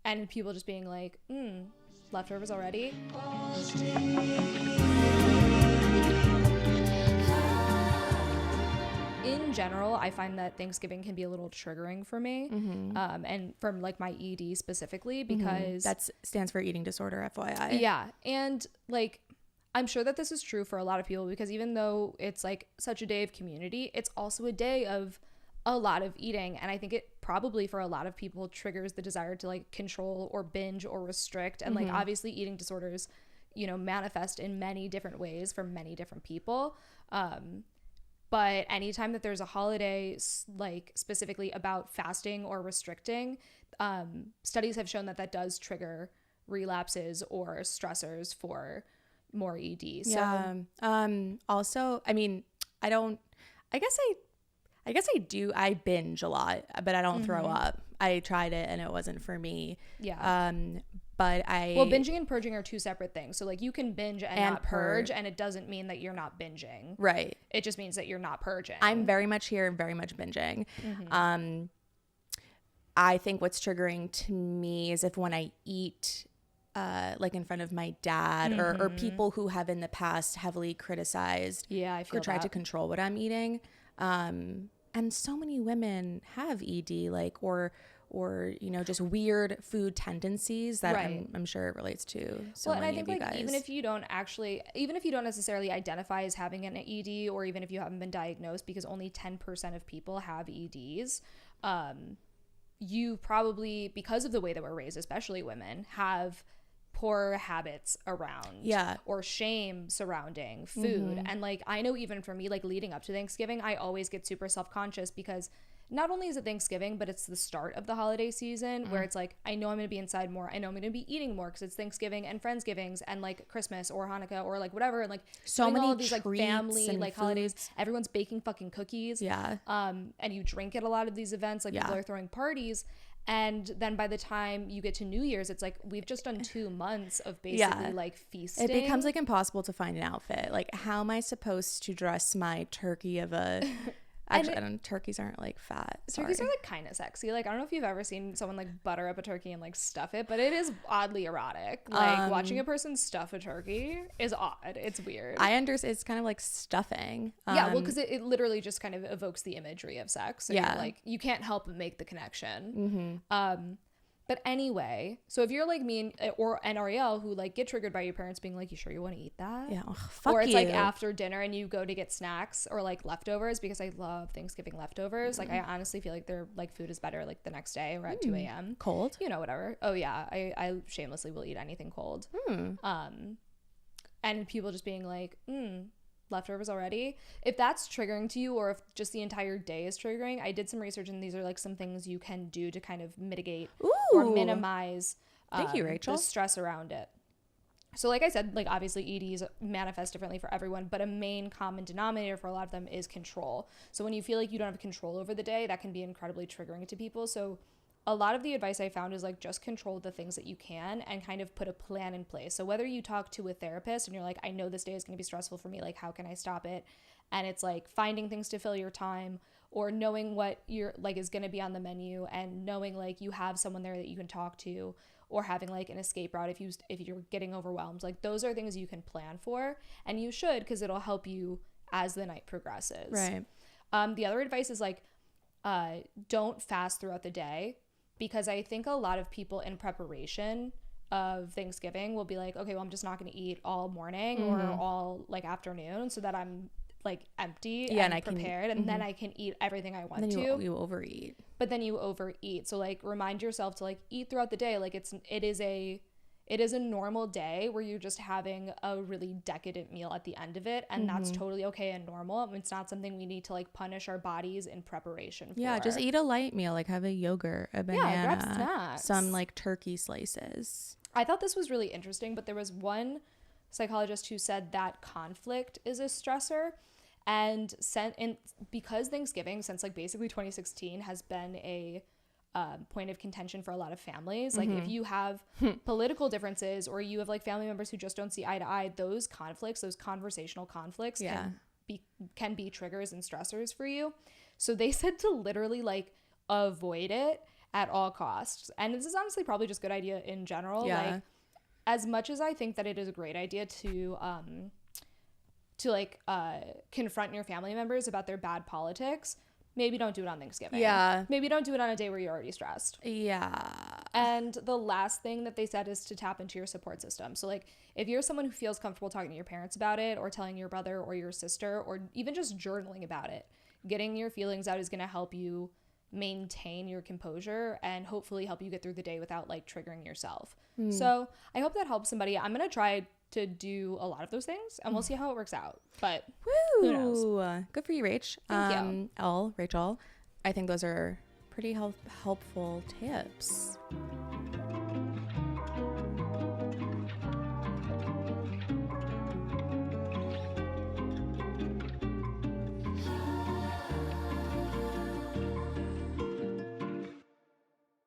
and people just being like, leftovers already. In general, I find that Thanksgiving can be a little triggering for me, and from like my ED specifically, because that stands for eating disorder, FYI. Yeah, and like I'm sure that this is true for a lot of people, because even though it's like such a day of community, it's also a day of a lot of eating, and I think it probably for a lot of people triggers the desire to like control or binge or restrict, and like obviously eating disorders, you know, manifest in many different ways for many different people. But anytime that there's a holiday, like specifically about fasting or restricting, studies have shown that that does trigger relapses or stressors for more ED. So, yeah. Also, I mean, I guess I binge a lot, but I don't throw up. I tried it and it wasn't for me. Yeah. But well, binging and purging are two separate things. So like you can binge and not purge, and it doesn't mean that you're not binging. Right. It just means that you're not purging. I'm very much here and very much binging. I think what's triggering to me is if when I eat like in front of my dad or people who have in the past heavily criticized I feel or tried to control what I'm eating. And so many women have ED, like, or you know, just weird food tendencies that I'm sure it relates to so well, many and I think of you like guys. even if you don't necessarily identify as having an ED, or even if you haven't been diagnosed, because only 10% of people have EDs, you probably, because of the way that we're raised, especially women, have poor habits around or shame surrounding food. And like I know even for me, like leading up to Thanksgiving, I always get super self-conscious, because not only is it Thanksgiving, but it's the start of the holiday season where it's like, I know I'm going to be inside more. I know I'm going to be eating more because it's Thanksgiving and Friendsgivings and like Christmas or Hanukkah or like whatever. And like so many all of these like family like foods. Holidays. Everyone's baking fucking cookies. Yeah. And you drink at a lot of these events. Like people are throwing parties. And then by the time you get to New Year's, it's like we've just done 2 months of basically like feasting. It becomes like impossible to find an outfit. Like, how am I supposed to dress my turkey of a... Actually, turkeys aren't like fat. Turkeys are like kind of sexy. Like I don't know if you've ever seen someone like butter up a turkey and like stuff it, but it is oddly erotic. Like watching a person stuff a turkey is odd. It's weird. I understand. It's kind of like stuffing. Yeah, well, because it literally just kind of evokes the imagery of sex. So you're like you can't help but make the connection. But anyway, so if you're like me and Arielle, who like get triggered by your parents being like, you sure you want to eat that? Yeah. Fuck or it's you. like after dinner and you go to get snacks or like leftovers, because I love Thanksgiving leftovers. Like I honestly feel like their like food is better like the next day or at 2 a.m. Cold? You know, whatever. Oh yeah. I shamelessly will eat anything cold. And people just being like, leftovers already. If that's triggering to you, or if just the entire day is triggering, I did some research, and these are like some things you can do to kind of mitigate or minimize Thank you, Rachel. the stress around it. So like I said, like obviously EDs manifest differently for everyone, but a main common denominator for a lot of them is control. So when you feel like you don't have control over the day, that can be incredibly triggering to people. So a lot of the advice I found is like just control the things that you can and kind of put a plan in place. So whether you talk to a therapist and you're like, I know this day is going to be stressful for me, like how can I stop it? And it's like finding things to fill your time, or knowing what you're like is going to be on the menu, and knowing like you have someone there that you can talk to, or having like an escape route if you're getting overwhelmed. Like those are things you can plan for, and you should, because it'll help you as the night progresses. Right. The other advice is like don't fast throughout the day, because I think a lot of people in preparation of Thanksgiving will be like, okay, well, I'm just not going to eat all morning or all like afternoon, so that I'm like empty and prepared, and then I can eat everything I want then to. You overeat. But then you overeat. So like remind yourself to like eat throughout the day. Like it is a normal day where you're just having a really decadent meal at the end of it, and that's totally okay and normal. It's not something we need to like punish our bodies in preparation for. Yeah, just eat a light meal, like have a yogurt, a banana, grab snacks, some like turkey slices. I thought this was really interesting, but there was one psychologist who said that conflict is a stressor, and because Thanksgiving, since like basically 2016, has been a point of contention for a lot of families. Like if you have political differences, or you have like family members who just don't see eye to eye, those conflicts, those conversational conflicts can be triggers and stressors for you. So they said to literally like avoid it at all costs. And this is honestly probably just good idea in general. Yeah. Like, as much as I think that it is a great idea to confront your family members about their bad politics, maybe don't do it on Thanksgiving. Yeah. Maybe don't do it on a day where you're already stressed. Yeah. And the last thing that they said is to tap into your support system. So, like, if you're someone who feels comfortable talking to your parents about it, or telling your brother or your sister, or even just journaling about it, getting your feelings out is going to help you maintain your composure and hopefully help you get through the day without, like, triggering yourself. So I hope that helps somebody. I'm going to try to do a lot of those things, and we'll see how it works out. But who knows? Good for you, Rach. Thank you. Rachel. I think those are pretty helpful tips.